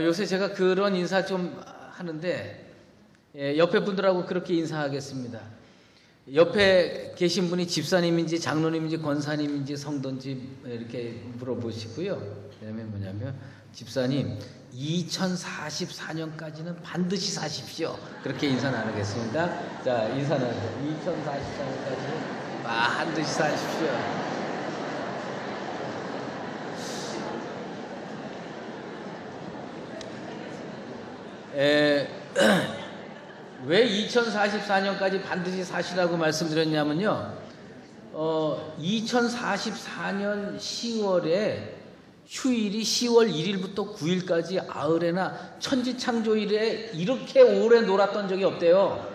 요새 제가 그런 인사 좀 하는데 옆에 분들하고 그렇게 인사하겠습니다. 옆에 계신 분이 집사님인지 장로님인지 권사님인지 성도인지 이렇게 물어보시고요. 그다음에 뭐냐면 집사님 2044년까지는 반드시 사십시오. 그렇게 인사 나누겠습니다. 자, 인사 나누세요. 2044년까지는 반드시 사십시오. 왜 2044년까지 반드시 사시라고 말씀드렸냐면요. 2044년 10월에 휴일이 10월 1일부터 9일까지 아흘에나 천지창조일에 이렇게 오래 놀았던 적이 없대요.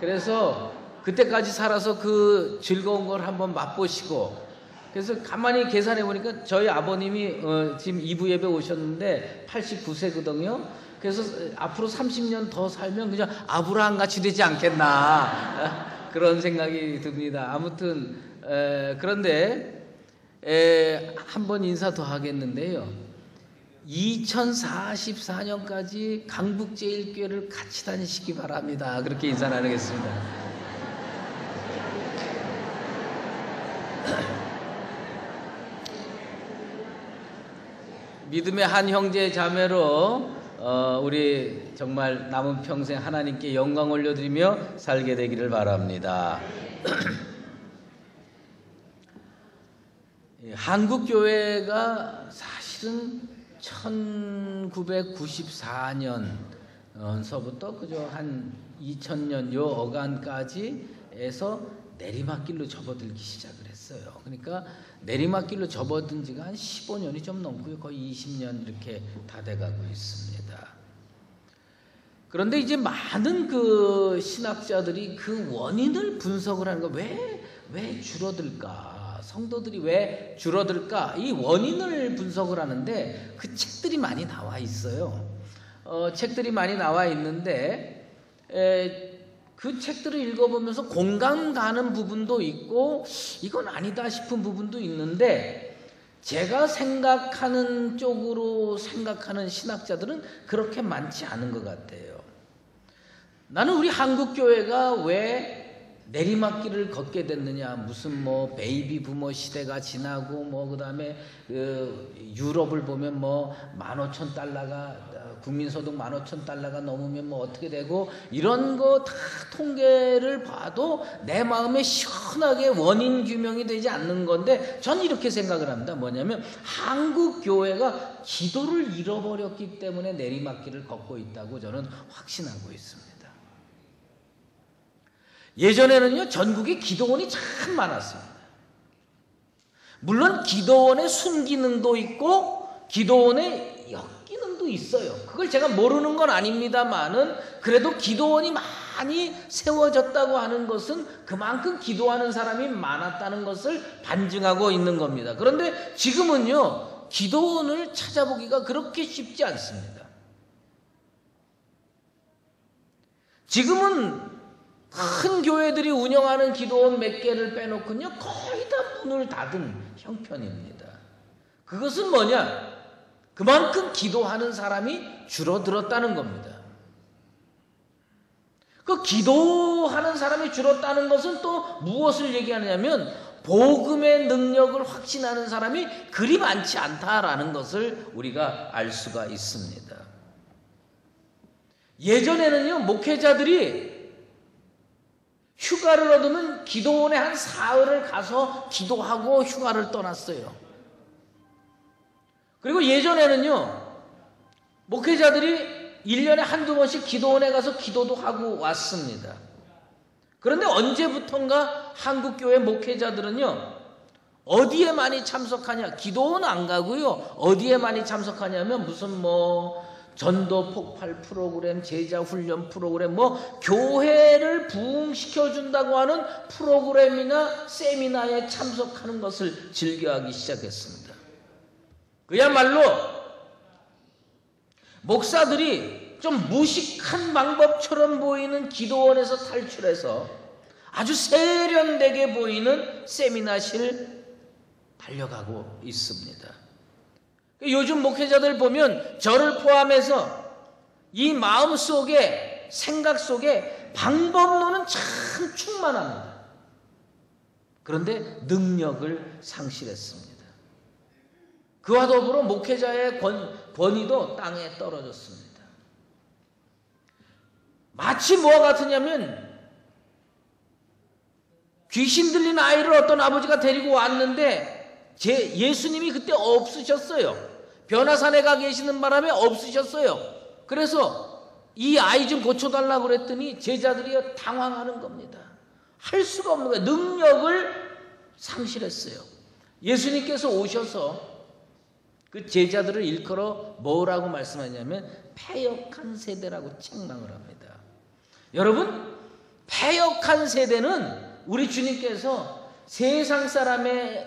그래서 그때까지 살아서 그 즐거운 걸 한번 맛보시고, 그래서 가만히 계산해 보니까 저희 아버님이 지금 2부 예배 오셨는데 89세거든요. 그래서 앞으로 30년 더 살면 그냥 아브라함 같이 되지 않겠나 그런 생각이 듭니다. 아무튼 그런데 한 번 인사 더 하겠는데요. 2044년까지 강북제일교회를 같이 다니시기 바랍니다. 그렇게 인사 나누겠습니다. 믿음의 한 형제 자매로 우리 정말 남은 평생 하나님께 영광 올려드리며 살게 되기를 바랍니다. 한국교회가 사실은 1994년서부터 그저 한 2000년 요 어간까지에서 내리막길로 접어들기 시작을 했어요. 그러니까 내리막길로 접어든 지가 한 15년이 좀 넘고요. 거의 20년 이렇게 다 돼가고 있습니다. 그런데 이제 많은 그 신학자들이 그 원인을 분석을 하는 거, 왜 줄어들까? 성도들이 왜 줄어들까? 이 원인을 분석을 하는데 그 책들이 많이 나와 있어요. 책들이 많이 나와 있는데 그 책들을 읽어보면서 공감 가는 부분도 있고 이건 아니다 싶은 부분도 있는데, 제가 생각하는 쪽으로 생각하는 신학자들은 그렇게 많지 않은 것 같아요. 나는 우리 한국교회가 왜 내리막길을 걷게 됐느냐, 무슨 뭐 베이비 부모 시대가 지나고 뭐 그다음에 유럽을 보면 뭐 15,000달러가 국민소득 15,000달러가 넘으면 뭐 어떻게 되고 이런 거 다 통계를 봐도 내 마음에 시원하게 원인 규명이 되지 않는 건데, 전 이렇게 생각을 합니다. 뭐냐면 한국 교회가 기도를 잃어버렸기 때문에 내리막길을 걷고 있다고 저는 확신하고 있습니다. 예전에는요, 전국에 기도원이 참 많았습니다. 물론 기도원의 순기능도 있고 기도원의 역기능도 있어요. 그걸 제가 모르는 건 아닙니다만은, 그래도 기도원이 많이 세워졌다고 하는 것은 그만큼 기도하는 사람이 많았다는 것을 반증하고 있는 겁니다. 그런데 지금은요, 기도원을 찾아보기가 그렇게 쉽지 않습니다. 지금은 큰 교회들이 운영하는 기도원 몇 개를 빼놓고는요, 거의 다 문을 닫은 형편입니다. 그것은 뭐냐? 그만큼 기도하는 사람이 줄어들었다는 겁니다. 그 기도하는 사람이 줄었다는 것은 또 무엇을 얘기하느냐면, 복음의 능력을 확신하는 사람이 그리 많지 않다라는 것을 우리가 알 수가 있습니다. 예전에는요, 목회자들이 휴가를 얻으면 기도원에 한 사흘을 가서 기도하고 휴가를 떠났어요. 그리고 예전에는요, 목회자들이 1년에 한두 번씩 기도원에 가서 기도도 하고 왔습니다. 그런데 언제부턴가 한국교회 목회자들은요, 어디에 많이 참석하냐? 기도원 안 가고요, 어디에 많이 참석하냐면 무슨 뭐 전도 폭발 프로그램, 제자 훈련 프로그램, 뭐 교회를 부흥시켜준다고 하는 프로그램이나 세미나에 참석하는 것을 즐겨하기 시작했습니다. 그야말로 목사들이 좀 무식한 방법처럼 보이는 기도원에서 탈출해서 아주 세련되게 보이는 세미나실 달려가고 있습니다. 요즘 목회자들 보면 저를 포함해서 이 마음 속에, 생각 속에 방법론은 참 충만합니다. 그런데 능력을 상실했습니다. 그와 더불어 목회자의 권위도 땅에 떨어졌습니다. 마치 뭐와 같으냐면 귀신 들린 아이를 어떤 아버지가 데리고 왔는데 예수님이 그때 없으셨어요. 변화산에 가 계시는 바람에 없으셨어요. 그래서 이 아이 좀 고쳐달라고 그랬더니 제자들이 당황하는 겁니다. 할 수가 없는 거예요. 능력을 상실했어요. 예수님께서 오셔서 그 제자들을 일컬어 뭐라고 말씀하냐면 패역한 세대라고 책망을 합니다. 여러분, 패역한 세대는 우리 주님께서 세상 사람에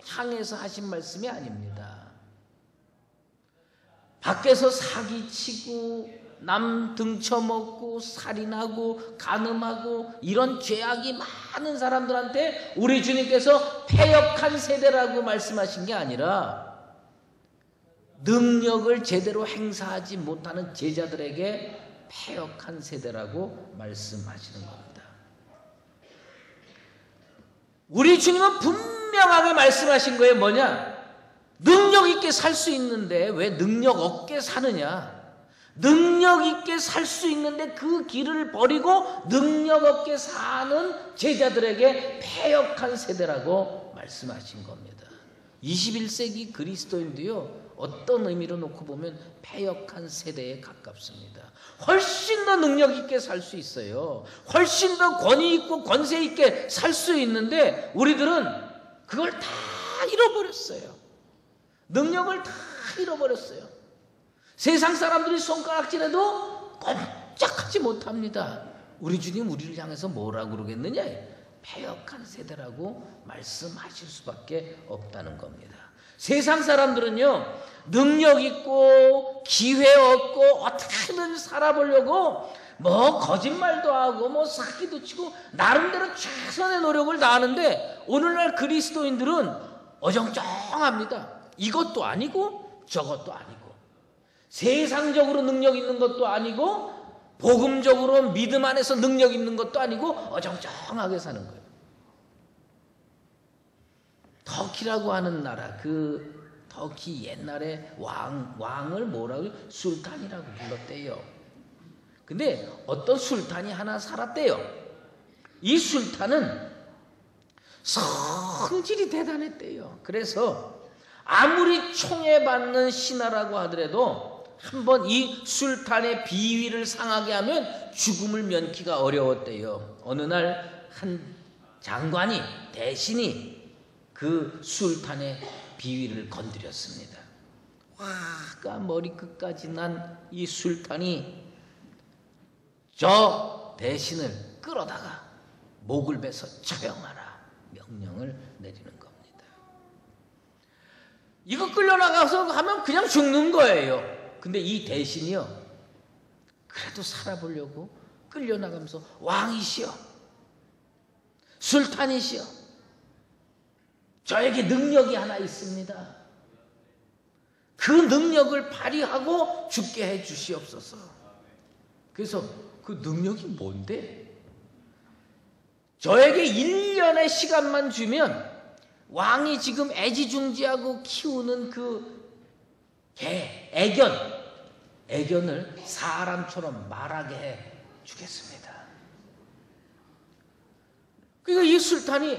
향해서 하신 말씀이 아닙니다. 밖에서 사기치고 남 등쳐먹고 살인하고 간음하고 이런 죄악이 많은 사람들한테 우리 주님께서 패역한 세대라고 말씀하신 게 아니라 능력을 제대로 행사하지 못하는 제자들에게 패역한 세대라고 말씀하시는 겁니다. 우리 주님은 분명하게 말씀하신 거예요. 뭐냐? 능력 있게 살 수 있는데 왜 능력 없게 사느냐? 능력 있게 살 수 있는데 그 길을 버리고 능력 없게 사는 제자들에게 패역한 세대라고 말씀하신 겁니다. 21세기 그리스도인도요, 어떤 의미로 놓고 보면 패역한 세대에 가깝습니다. 훨씬 더 능력 있게 살 수 있어요. 훨씬 더 권위 있고 권세 있게 살 수 있는데 우리들은 그걸 다 잃어버렸어요. 능력을 다 잃어버렸어요. 세상 사람들이 손가락질해도 꼼짝하지 못합니다. 우리 주님 우리를 향해서 뭐라고 그러겠느냐? 패역한 세대라고 말씀하실 수밖에 없다는 겁니다. 세상 사람들은요, 능력 있고 기회 얻고 어떻게든 살아보려고 뭐 거짓말도 하고 뭐 사기도 치고 나름대로 최선의 노력을 다하는데 오늘날 그리스도인들은 어정쩡합니다. 이것도 아니고 저것도 아니고 세상적으로 능력 있는 것도 아니고 복음적으로 믿음 안에서 능력 있는 것도 아니고 어정쩡하게 사는 거예요. 터키라고 하는 나라, 그 터키 옛날에 왕을 뭐라고 술탄이라고 불렀대요. 근데 어떤 술탄이 하나 살았대요. 이 술탄은 성질이 대단했대요. 그래서 아무리 총애받는 신하라고 하더라도 한번 이 술탄의 비위를 상하게 하면 죽음을 면키가 어려웠대요. 어느 날 한 장관이, 대신이 그 술탄의 비위를 건드렸습니다. 화가 머리끝까지 난 이 술탄이 저 대신을 끌어다가 목을 베서 처형하라 명령을 내리는 겁니다. 이거 끌려나가서 하면 그냥 죽는 거예요. 근데 이 대신이요, 그래도 살아보려고 끌려나가면서 왕이시여, 술탄이시여, 저에게 능력이 하나 있습니다. 그 능력을 발휘하고 죽게 해 주시옵소서. 그래서 그 능력이 뭔데? 저에게 1년의 시간만 주면 왕이 지금 애지중지하고 키우는 그 애견을 사람처럼 말하게 해 주겠습니다. 그러니까 이 술탄이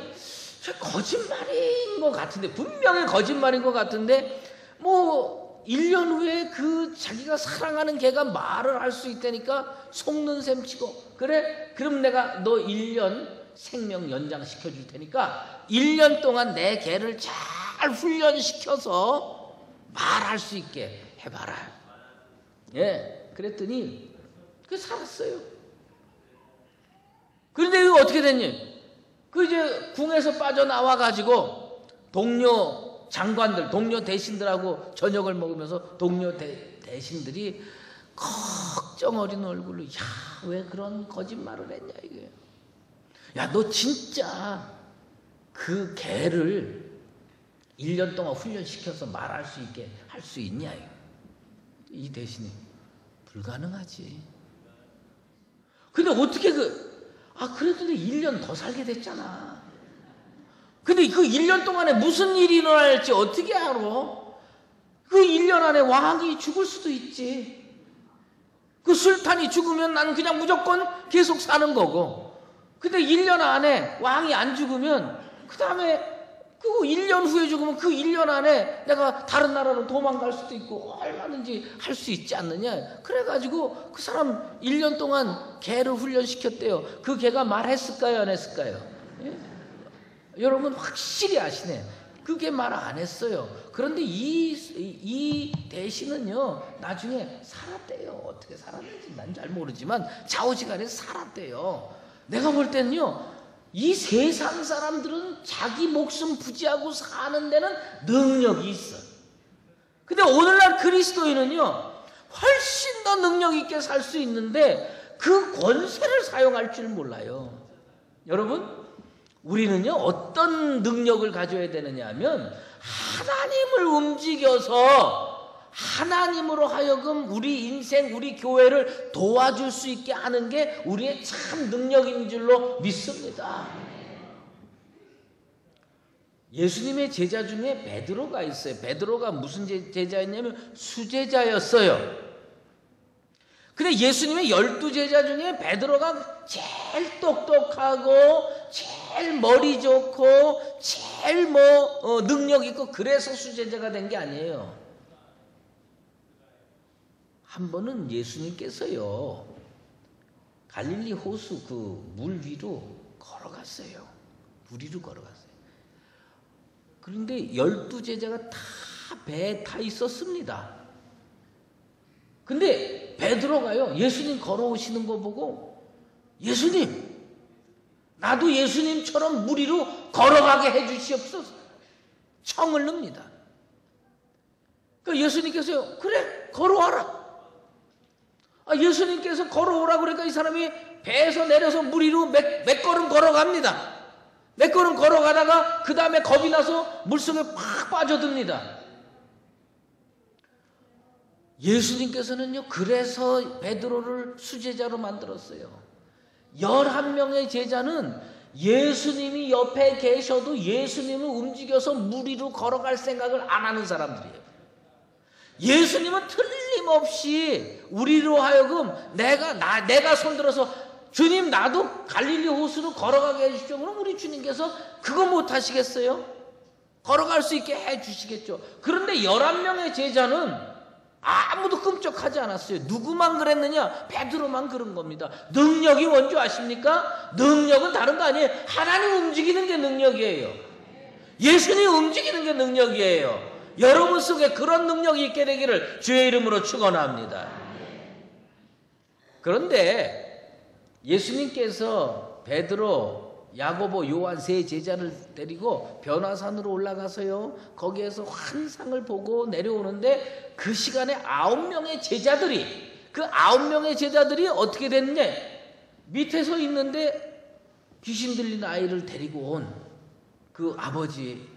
거짓말인 것 같은데, 분명히 거짓말인 것 같은데, 뭐 1년 후에 그 자기가 사랑하는 개가 말을 할 수 있다니까 속는 셈 치고, 그래? 그럼 내가 너 1년 생명 연장시켜 줄 테니까 1년 동안 내 개를 잘 훈련시켜서 말할 수 있게 해봐라. 예, 그랬더니 그 살았어요. 그런데 이거 어떻게 됐니? 그 이제 궁에서 빠져나와 가지고 동료 장관들, 동료 대신들하고 저녁을 먹으면서 동료 대신들이 걱정 어린 얼굴로, 야, 왜 그런 거짓말을 했냐 이게. 야, 너 진짜 그 개를 1년 동안 훈련시켜서 말할 수 있게 할 수 있냐? 이 대신에 불가능하지. 근데 어떻게 그래도 1년 더 살게 됐잖아. 근데 그 1년 동안에 무슨 일이 일어날지 어떻게 알아? 그 1년 안에 왕이 죽을 수도 있지. 그 술탄이 죽으면 난 그냥 무조건 계속 사는 거고. 근데 1년 안에 왕이 안 죽으면 그 다음에 그 1년 후에 죽으면 그 1년 안에 내가 다른 나라로 도망갈 수도 있고 얼마든지 할 수 있지 않느냐. 그래가지고 그 사람 1년 동안 개를 훈련시켰대요. 그 개가 말했을까요? 안 했을까요? 예? 여러분 확실히 아시네. 그게 말 안 했어요. 그런데 이 대신은요 나중에 살았대요. 어떻게 살았는지 난 잘 모르지만 좌우지간에 살았대요. 내가 볼 때는요 이 세상 사람들은 자기 목숨 부지하고 사는 데는 능력이 있어. 근데 오늘날 그리스도인은요 훨씬 더 능력 있게 살 수 있는데 그 권세를 사용할 줄 몰라요. 여러분 우리는요 어떤 능력을 가져야 되느냐 하면 하나님을 움직여서 하나님으로 하여금 우리 인생 우리 교회를 도와줄 수 있게 하는 게 우리의 참 능력인 줄로 믿습니다. 예수님의 제자 중에 베드로가 있어요. 베드로가 무슨 제자였냐면 수제자였어요. 근데 예수님의 12제자 중에 베드로가 제일 똑똑하고 제일 머리 좋고 제일 능력 있고 그래서 수제자가 된 게 아니에요. 한 번은 예수님께서요 갈릴리 호수 그 물 위로 걸어갔어요. 물 위로 걸어갔어요. 그런데 12제자가 다 배에 타 있었습니다. 근데 베드로가요 예수님 걸어오시는 거 보고 예수님 나도 예수님처럼 물 위로 걸어가게 해주시옵소서 청을 늡니다. 그러니까 예수님께서요 그래 걸어와라. 예수님께서 걸어오라 그러니까 이 사람이 배에서 내려서 물 위로 몇 걸음 걸어갑니다. 몇 걸음 걸어가다가 그 다음에 겁이 나서 물속에 팍 빠져듭니다. 예수님께서는요 그래서 베드로를 수제자로 만들었어요. 11명의 제자는 예수님이 옆에 계셔도 예수님을 움직여서 물 위로 걸어갈 생각을 안 하는 사람들이에요. 예수님은 틀림없이 우리로 하여금 내가 손들어서 주님 나도 갈릴리 호수로 걸어가게 해주십시오. 그럼 우리 주님께서 그거 못 하시겠어요? 걸어갈 수 있게 해주시겠죠. 그런데 11명의 제자는 아무도 끔찍하지 않았어요. 누구만 그랬느냐? 베드로만 그런 겁니다. 능력이 뭔지 아십니까? 능력은 다른 거 아니에요. 하나님 움직이는 게 능력이에요. 예수님 움직이는 게 능력이에요. 여러분 속에 그런 능력이 있게 되기를 주의 이름으로 축원합니다. 그런데 예수님께서 베드로, 야고보, 요한 세 제자를 데리고 변화산으로 올라가서요 거기에서 환상을 보고 내려오는데 그 시간에 9명의 제자들이 어떻게 됐느냐? 밑에서 있는데 귀신 들린 아이를 데리고 온 그 아버지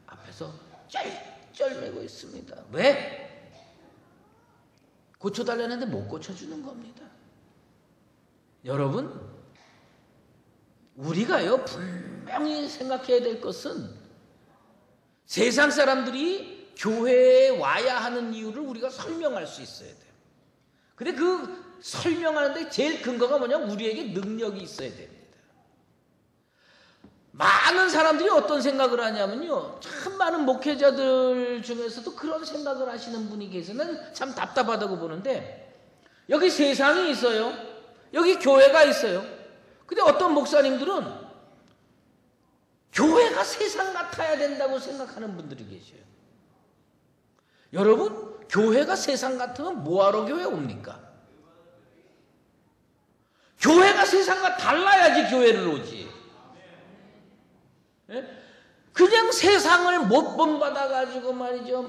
앞에서 쩔쩔매고 있습니다. 왜? 고쳐달라는데 못 고쳐주는 겁니다. 여러분 우리가요 분명히 생각해야 될 것은 세상 사람들이 교회에 와야 하는 이유를 우리가 설명할 수 있어야 돼요. 근데 그 설명하는데 제일 근거가 뭐냐면 우리에게 능력이 있어야 됩니다. 많은 사람들이 어떤 생각을 하냐면요 참 많은 목회자들 중에서도 그런 생각을 하시는 분이 계세요. 난 참 답답하다고 보는데 여기 세상이 있어요. 여기 교회가 있어요. 근데 어떤 목사님들은 교회가 세상 같아야 된다고 생각하는 분들이 계셔요. 여러분 교회가 세상 같으면 뭐하러 교회 옵니까? 교회가 세상과 달라야지 교회를 오지. 그냥 세상을 못 본받아가지고 말이죠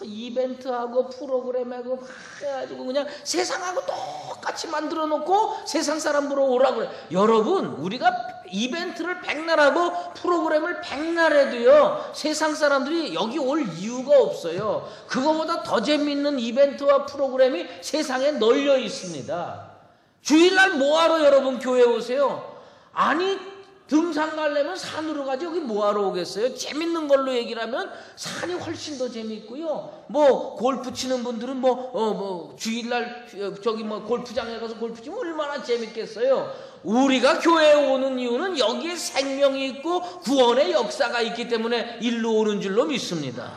이벤트하고 프로그램하고 막 해가지고 그냥 세상하고 똑같이 만들어 놓고 세상 사람 보러 오라고 그래. 여러분, 우리가 이벤트를 백날 하고 프로그램을 백날 해도요, 세상 사람들이 여기 올 이유가 없어요. 그거보다 더 재밌는 이벤트와 프로그램이 세상에 널려 있습니다. 주일날 뭐하러 여러분 교회 오세요? 아니, 등산 가려면 산으로 가지 여기 뭐하러 오겠어요? 재밌는 걸로 얘기를 하면 산이 훨씬 더 재밌고요. 뭐 골프 치는 분들은 주일날 저기 골프장에 가서 골프 치면 얼마나 재밌겠어요. 우리가 교회에 오는 이유는 여기에 생명이 있고 구원의 역사가 있기 때문에 일로 오는 줄로 믿습니다.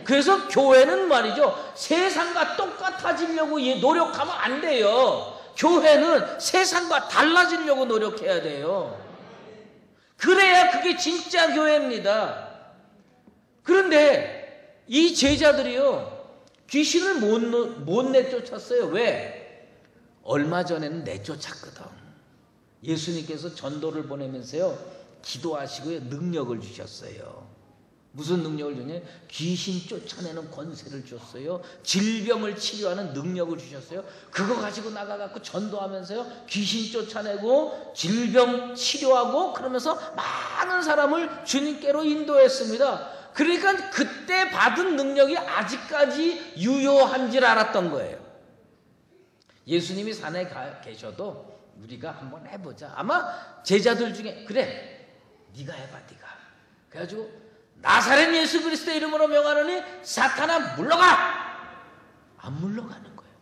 그래서 교회는 말이죠, 세상과 똑같아지려고 노력하면 안 돼요. 교회는 세상과 달라지려고 노력해야 돼요. 그래야 그게 진짜 교회입니다. 그런데 이 제자들이요, 귀신을 못 내쫓았어요. 왜? 얼마 전에는 내쫓았거든. 예수님께서 전도를 보내면서요, 기도하시고요, 능력을 주셨어요. 무슨 능력을 주냐? 귀신 쫓아내는 권세를 줬어요. 질병을 치료하는 능력을 주셨어요. 그거 가지고 나가갖고 전도하면서요, 귀신 쫓아내고 질병 치료하고 그러면서 많은 사람을 주님께로 인도했습니다. 그러니까 그때 받은 능력이 아직까지 유효한 줄 알았던 거예요. 예수님이 산에 계셔도 우리가 한번 해보자. 아마 제자들 중에 그래, 네가 해봐, 네가. 그래가지고 나사렛 예수 그리스도의 이름으로 명하노니 사탄아 물러가라. 안 물러가는 거예요.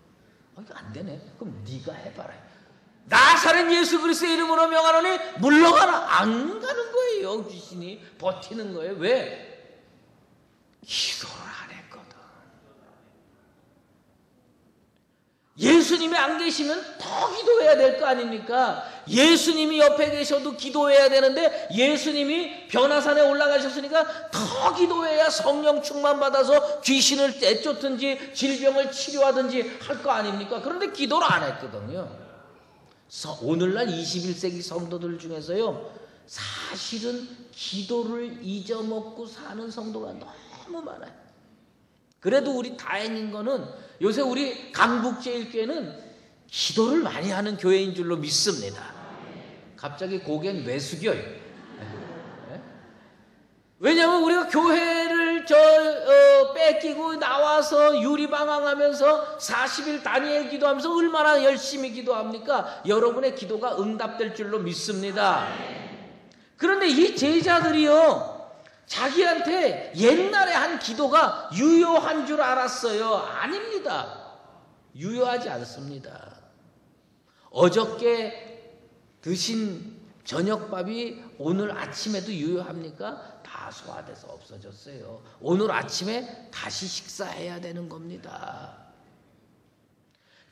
이거 안 되네. 그럼 네가 해봐라. 나사렛 예수 그리스도의 이름으로 명하노니 물러가라. 안 가는 거예요. 귀신이 버티는 거예요. 왜? 기도를 안 했거든. 예수님이 안 계시면 더 기도해야 될 거 아닙니까? 예수님이 옆에 계셔도 기도해야 되는데 예수님이 변화산에 올라가셨으니까 더 기도해야 성령 충만 받아서 귀신을 내쫓든지 질병을 치료하든지 할 거 아닙니까? 그런데 기도를 안 했거든요. 오늘날 21세기 성도들 중에서요, 사실은 기도를 잊어먹고 사는 성도가 너무 많아요. 그래도 우리 다행인 거는 요새 우리 강북제일교회는 기도를 많이 하는 교회인 줄로 믿습니다. 갑자기 고개는 왜 숙여요? 왜냐하면 우리가 교회를 뺏기고 나와서 유리방황하면서 40일 다니엘 기도하면서 얼마나 열심히 기도합니까? 여러분의 기도가 응답될 줄로 믿습니다. 그런데 이 제자들이요, 자기한테 옛날에 한 기도가 유효한 줄 알았어요. 아닙니다. 유효하지 않습니다. 어저께 드신 저녁밥이 오늘 아침에도 유효합니까? 다 소화돼서 없어졌어요. 오늘 아침에 다시 식사해야 되는 겁니다.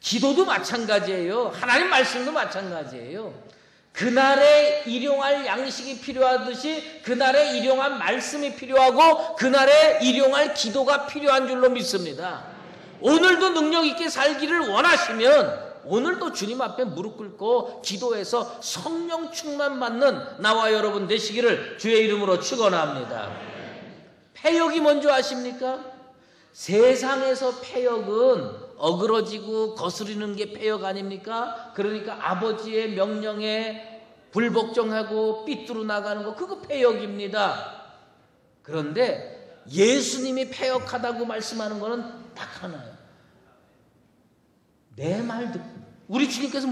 기도도 마찬가지예요. 하나님 말씀도 마찬가지예요. 그날에 일용할 양식이 필요하듯이 그날에 일용할 말씀이 필요하고 그날에 일용할 기도가 필요한 줄로 믿습니다. 오늘도 능력 있게 살기를 원하시면 오늘도 주님 앞에 무릎 꿇고 기도해서 성령 충만 받는 나와 여러분 되시기를 주의 이름으로 축원합니다. 패역이 뭔지 아십니까? 세상에서 패역은 어그러지고 거스르는 게 패역 아닙니까? 그러니까 아버지의 명령에 불복종하고 삐뚤어 나가는 거, 그거 패역입니다. 그런데 예수님이 패역하다고 말씀하는 거는 딱 하나예요. 내 말 듣고, 우리 주님께서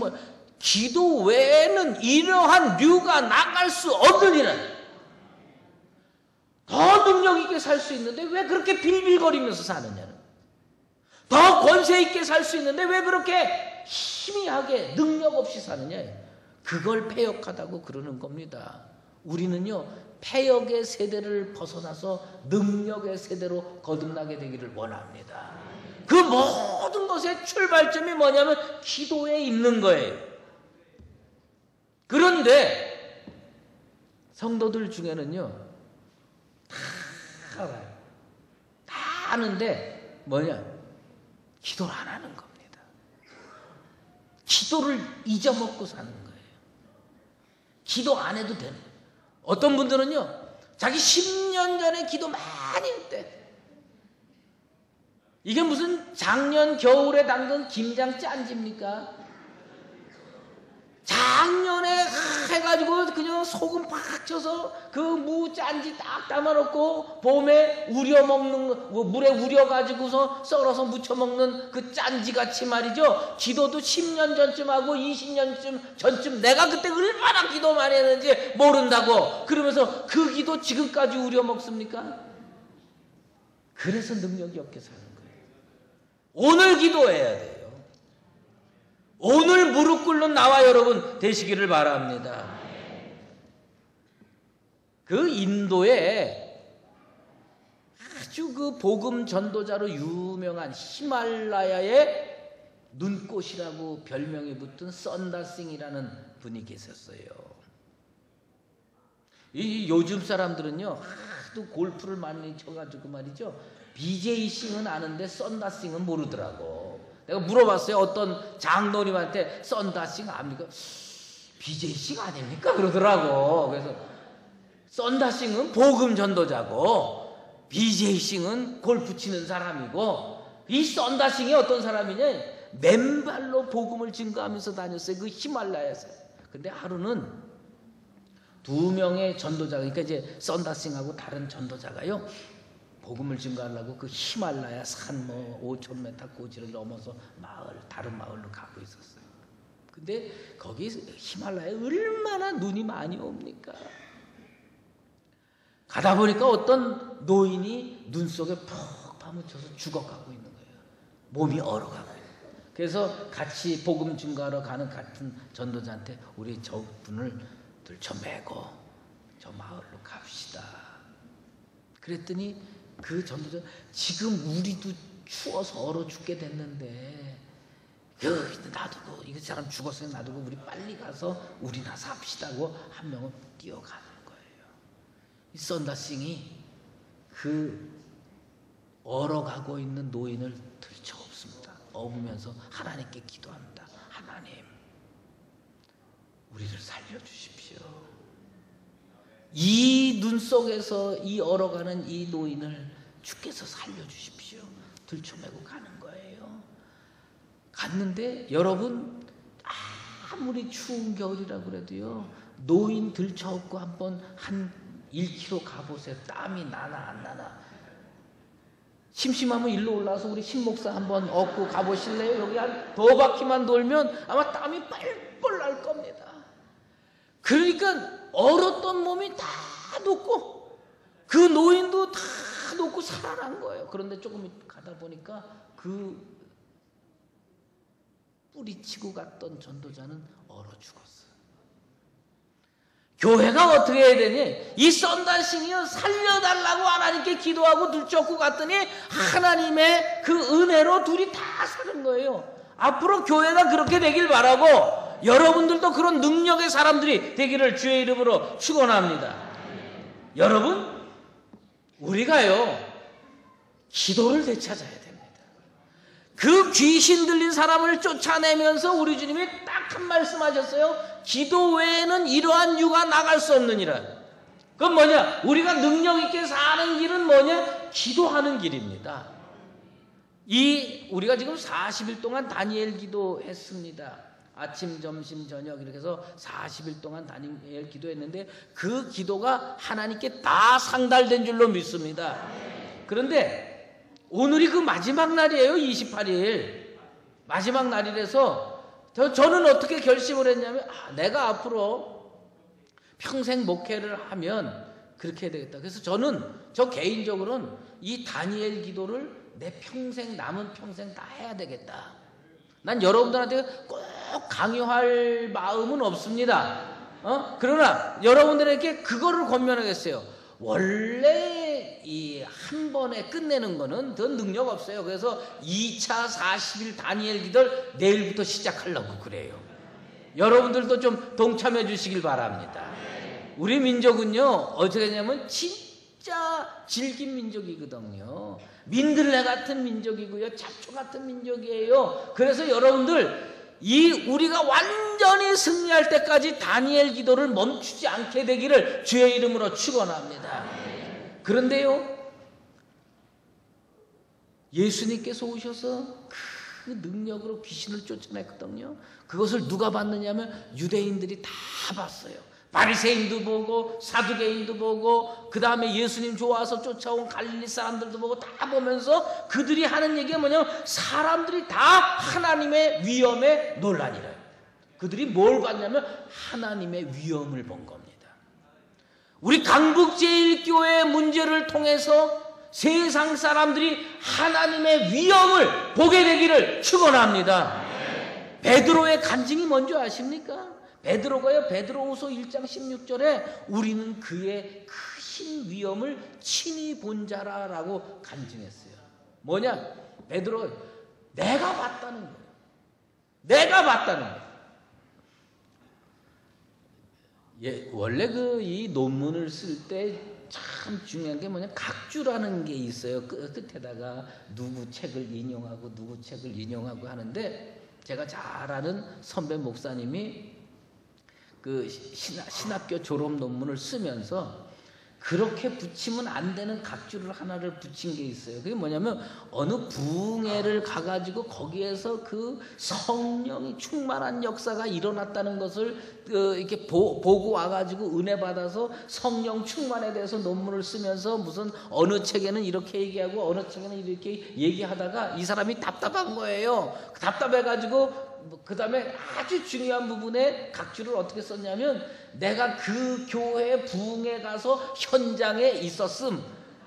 기도 외에는 이러한 류가 나갈 수 없느니라. 더 능력 있게 살 수 있는데 왜 그렇게 빌빌거리면서 사느냐는. 더 권세 있게 살 수 있는데 왜 그렇게 희미하게 능력 없이 사느냐. 그걸 패역하다고 그러는 겁니다. 우리는요, 패역의 세대를 벗어나서 능력의 세대로 거듭나게 되기를 원합니다. 그 모든 것의 출발점이 뭐냐면 기도에 있는 거예요. 그런데 성도들 중에는요, 다 알아요. 다 아는데 기도를 안 하는 겁니다. 기도를 잊어먹고 사는 거예요. 기도 안 해도 되는 거예요. 어떤 분들은요, 자기 10년 전에 기도 많이 했대. 이게 무슨 작년 겨울에 담근 김장 짠지입니까? 작년에 해가지고 그냥 소금 팍 쳐서 그 무 짠지 딱 담아놓고 봄에 우려 먹는 물에 우려가지고서 썰어서 무쳐 먹는 그 짠지같이 말이죠. 기도도 10년 전쯤 하고 20년 전쯤 내가 그때 얼마나 기도 많이 했는지 모른다고 그러면서 그 기도 지금까지 우려 먹습니까? 그래서 능력이 없게 사는 거예요. 오늘 기도해야 돼요. 오늘 무릎 꿇는 나와 여러분 되시기를 바랍니다. 그 인도에 아주 그 복음 전도자로 유명한 히말라야의 눈꽃이라고 별명이 붙은 썬다싱이라는 분이 계셨어요. 이 요즘 사람들은요 하도 골프를 많이 쳐가지고 말이죠, BJ 싱은 아는데 썬다싱은 모르더라고. 내가 물어봤어요. 어떤 장로님한테 썬다싱 압니까? BJ 싱 아닙니까? 그러더라고. 그래서 썬다싱은 복음 전도자고 BJ 싱은 골프 치는 사람이고, 이 썬다싱이 어떤 사람이냐? 맨발로 복음을 증거하면서 다녔어요. 그 히말라야에서. 근데 하루는 두 명의 전도자가, 그러니까 이제 썬다싱하고 다른 전도자가요, 복음을 증거하려고 그 히말라야 산 5,000m 고지를 넘어서 다른 마을로 가고 있었어요. 근데 거기 히말라야에 얼마나 눈이 많이 옵니까? 가다 보니까 어떤 노인이 눈 속에 푹 파묻혀서 죽어가고 있는 거예요. 몸이 얼어가고 있는 거예요. 그래서 같이 복음 증거하러 가는 같은 전도자한테 우리 저분을 들쳐매고 저 마을로 갑시다. 그랬더니 그 전도자, 지금 우리도 추워서 얼어 죽게 됐는데 놔두고, 이 사람 죽었으니 놔두고 우리 빨리 가서 우리나 삽시다고 한 명은 뛰어가는 거예요. 이 썬다싱이 그 얼어가고 있는 노인을 들쳐업습니다. 업으면서 하나님께 기도합니다. 하나님, 우리를 살려주십시오. 이 눈 속에서 이 얼어가는 이 노인을 주께서 살려주십시오. 들쳐매고 가는 거예요. 갔는데 여러분, 아무리 추운 겨울이라고 그래도요, 노인 들쳐업고 한번 한 1km 가보세요. 땀이 나나 안 나나. 심심하면 일로 올라와서 우리 신목사 한번 업고 가보실래요? 여기 한 더 바퀴만 돌면 아마 땀이 뻘뻘 날 겁니다. 그러니까 얼었던 몸이 다 녹고 그 노인도 다 녹고 살아난 거예요. 그런데 조금 가다 보니까 그 뿌리치고 갔던 전도자는 얼어 죽었어요. 교회가 어떻게 해야 되니? 이 썬다싱이요, 살려달라고 하나님께 기도하고 들쫓고 갔더니 하나님의 그 은혜로 둘이 다 사는 거예요. 앞으로 교회가 그렇게 되길 바라고, 여러분들도 그런 능력의 사람들이 되기를 주의 이름으로 축원합니다. 여러분, 우리가요 기도를 되찾아야 됩니다. 그 귀신 들린 사람을 쫓아내면서 우리 주님이 딱 한 말씀하셨어요. 기도 외에는 이러한 유가 나갈 수 없느니라. 그건 뭐냐? 우리가 능력 있게 사는 길은 뭐냐? 기도하는 길입니다. 우리가 지금 40일 동안 다니엘 기도했습니다. 아침, 점심, 저녁 이렇게 해서 40일 동안 다니엘 기도했는데 그 기도가 하나님께 다 상달된 줄로 믿습니다. 그런데 오늘이 그 마지막 날이에요. 28일 마지막 날이라서 저는 어떻게 결심을 했냐면, 내가 앞으로 평생 목회를 하면 그렇게 해야 되겠다. 그래서 저 개인적으로는 이 다니엘 기도를 내 평생, 남은 평생 다 해야 되겠다. 난 여러분들한테 꼭 강요할 마음은 없습니다. 그러나 여러분들에게 그거를 권면하겠어요. 원래 이 한 번에 끝내는 거는 더 능력 없어요. 그래서 2차 40일 다니엘 기도를 내일부터 시작하려고 그래요. 여러분들도 좀 동참해 주시길 바랍니다. 우리 민족은요, 어떻게 하냐면 진짜 질긴 민족이거든요. 민들레 같은 민족이고요, 잡초 같은 민족이에요. 그래서 여러분들, 우리가 완전히 승리할 때까지 다니엘 기도를 멈추지 않게 되기를 주의 이름으로 축원합니다. 그런데요, 예수님께서 오셔서 그 능력으로 귀신을 쫓아냈거든요. 그것을 누가 봤느냐면 유대인들이 다 봤어요. 바리새인도 보고 사두개인도 보고 그 다음에 예수님 좋아서 쫓아온 갈릴리 사람들도 보고 다 보면서 그들이 하는 얘기가 뭐냐면 사람들이 다 하나님의 위엄에 놀라니래요. 그들이 뭘 봤냐면 하나님의 위엄을 본 겁니다. 우리 강북제일교회 문제를 통해서 세상 사람들이 하나님의 위엄을 보게 되기를 축원합니다. 베드로의 간증이 뭔지 아십니까? 베드로가요, 베드로후서 1장 16절에 우리는 그의 크신 위엄을 친히 본 자라라고 간증했어요. 뭐냐? 베드로가 내가 봤다는 거예요. 내가 봤다는 거예요. 예, 원래 이 논문을 쓸 때 참 중요한 게 뭐냐, 각주라는 게 있어요. 끝에다가 누구 책을 인용하고 누구 책을 인용하고 하는데, 제가 잘 아는 선배 목사님이 그 신학교 졸업 논문을 쓰면서 그렇게 붙이면 안 되는 각주를 하나를 붙인 게 있어요. 그게 뭐냐면 어느 부흥회를 가가지고 거기에서 그 성령이 충만한 역사가 일어났다는 것을 이렇게 보고 와가지고 은혜 받아서 성령 충만에 대해서 논문을 쓰면서 무슨 어느 책에는 이렇게 얘기하고 어느 책에는 이렇게 얘기하다가 이 사람이 답답한 거예요. 답답해가지고 그 다음에 아주 중요한 부분에 각주를 어떻게 썼냐면 내가 그 교회 부흥에 가서 현장에 있었음,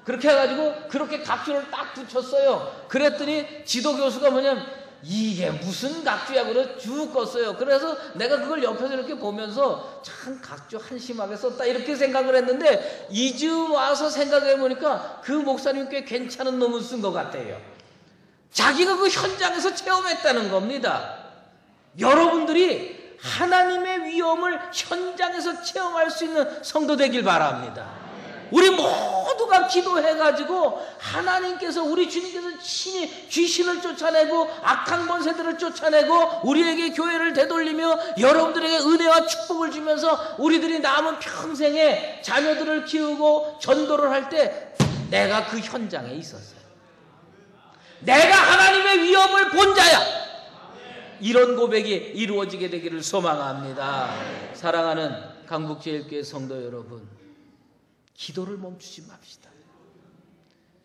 그렇게 해가지고 그렇게 각주를 딱 붙였어요. 그랬더니 지도교수가 뭐냐면 이게 무슨 각주야 그래 쭉 껐어요. 그래서 내가 그걸 옆에서 이렇게 보면서 참 각주 한심하게 썼다 이렇게 생각을 했는데 이쯤 와서 생각해 보니까 그 목사님 꽤 괜찮은 논문 쓴 것 같아요. 자기가 그 현장에서 체험했다는 겁니다. 여러분들이 하나님의 위엄을 현장에서 체험할 수 있는 성도 되길 바랍니다. 우리 모두가 기도해가지고 하나님께서, 우리 주님께서 친히 귀신을 쫓아내고 악한 권세들을 쫓아내고 우리에게 교회를 되돌리며 여러분들에게 은혜와 축복을 주면서 우리들이 남은 평생에 자녀들을 키우고 전도를 할 때 내가 그 현장에 있었어요. 내가 하나님의 위엄을 본 자야. 이런 고백이 이루어지게 되기를 소망합니다. 사랑하는 강북제일교회 성도 여러분, 기도를 멈추지 맙시다.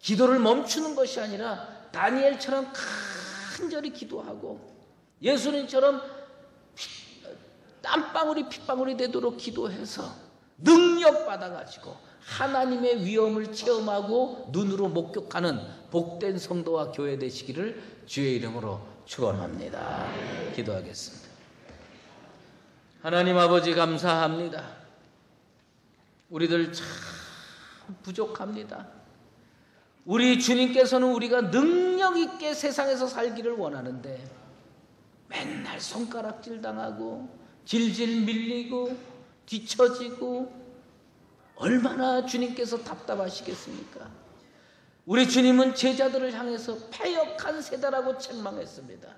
기도를 멈추는 것이 아니라 다니엘처럼 간절히 기도하고 예수님처럼 땀방울이 핏방울이 되도록 기도해서 능력 받아가지고 하나님의 위엄을 체험하고 눈으로 목격하는 복된 성도와 교회 되시기를 주의 이름으로 축원합니다. 기도하겠습니다. 하나님 아버지 감사합니다. 우리들 참 부족합니다. 우리 주님께서는 우리가 능력 있게 세상에서 살기를 원하는데 맨날 손가락질 당하고 질질 밀리고 뒤처지고 얼마나 주님께서 답답하시겠습니까? 우리 주님은 제자들을 향해서 패역한 세대라고 책망했습니다.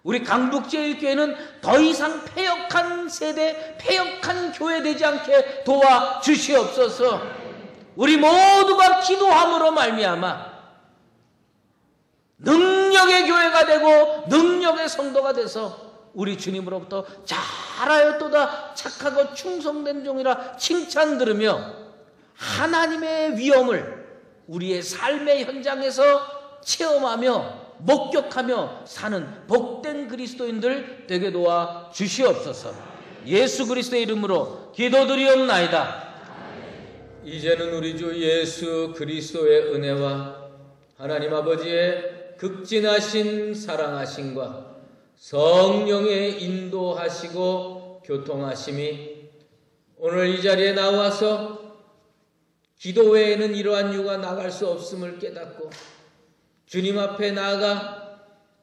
우리 강북제일교회는 더 이상 패역한 세대, 패역한 교회 되지 않게 도와주시옵소서. 우리 모두가 기도함으로 말미암아 능력의 교회가 되고 능력의 성도가 돼서 우리 주님으로부터 잘하였도다 착하고 충성된 종이라 칭찬 들으며 하나님의 위엄을 우리의 삶의 현장에서 체험하며 목격하며 사는 복된 그리스도인들 되게 도와 주시옵소서. 예수 그리스도의 이름으로 기도드리옵나이다. 이제는 우리 주 예수 그리스도의 은혜와 하나님 아버지의 극진하신 사랑하심과 성령의 인도하시고 교통하심이 오늘 이 자리에 나와서 기도 외에는 이러한 유가 나갈 수 없음을 깨닫고 주님 앞에 나아가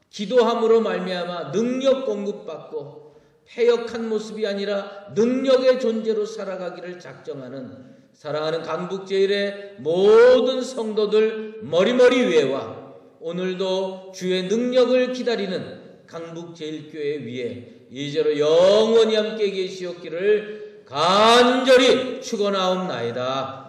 기도함으로 말미암아 능력 공급받고 패역한 모습이 아니라 능력의 존재로 살아가기를 작정하는 사랑하는 강북제일의 모든 성도들 머리머리 위에와 오늘도 주의 능력을 기다리는 강북제일교회 위에 이제로 영원히 함께 계시옵기를 간절히 축원하옵나이다.